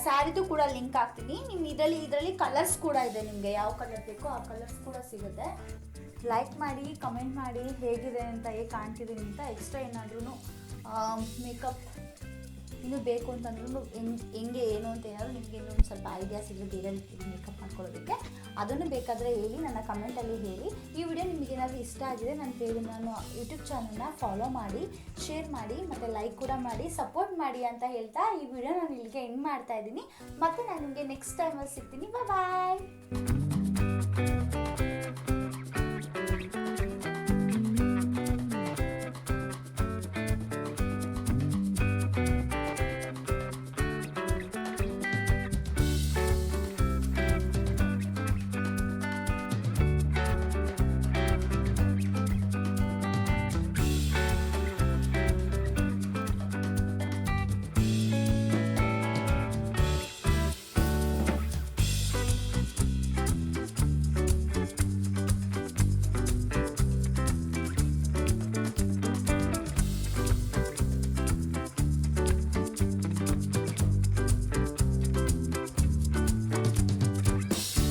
[SPEAKER 1] ಸ್ಯಾರಿದು ಕೂಡ ಲಿಂಕ್ ಹಾಕ್ತೀನಿ. ನಿಮ್ಮ ಇದರಲ್ಲಿ ಕಲರ್ಸ್ ಕೂಡ ಇದೆ, ನಿಮಗೆ ಯಾವ ಕಲರ್ ಬೇಕೋ ಆ ಕಲರ್ಸ್ ಕೂಡ ಸಿಗುತ್ತೆ. ಲೈಕ್ ಮಾಡಿ, ಕಮೆಂಟ್ ಮಾಡಿ ಹೇಗಿದೆ ಅಂತ, ಹೇಗೆ ಕಾಣ್ತಿದ್ದೀನಿ ಅಂತ. ಎಕ್ಸ್ಟ್ರಾ ಏನಾದ್ರೂ ಮೇಕಪ್ ಇನ್ನೂ ಬೇಕು ಅಂತಂದ್ರೂ ಹೆಂಗೆ ಏನು ಅಂತ ಏನಾದರೂ ನಿಮಗೆ ಇನ್ನೊಂದು ಸ್ವಲ್ಪ ಐಡಿಯಾಸ್ ಇದ್ದರೆ ಬೇರೆ ರೀತಿ ಮೇಕಪ್ ಮಾಡ್ಕೊಳ್ಳೋದಕ್ಕೆ, ಅದನ್ನು ಬೇಕಾದರೆ ಹೇಳಿ, ನನ್ನ ಕಮೆಂಟಲ್ಲಿ ಹೇಳಿ. ಈ ವಿಡಿಯೋ ನಿಮಗೇನಾದರೂ ಇಷ್ಟ ಆಗಿದೆ, ನಾನು ಯೂಟ್ಯೂಬ್ ಚಾನಲ್ನ ಫಾಲೋ ಮಾಡಿ, ಶೇರ್ ಮಾಡಿ ಮತ್ತು ಲೈಕ್ ಕೂಡ ಮಾಡಿ, ಸಪೋರ್ಟ್ ಮಾಡಿ ಅಂತ ಹೇಳ್ತಾ ಈ ವಿಡಿಯೋ ನಾನು ಇಲ್ಲಿಗೆ ಎಂಡ್ ಮಾಡ್ತಾ ಇದ್ದೀನಿ. ಮತ್ತು ನಾನು ನಿಮಗೆ ನೆಕ್ಸ್ಟ್ ಟೈಮಲ್ಲಿ ಸಿಗ್ತೀನಿ. ಬಾಯ್.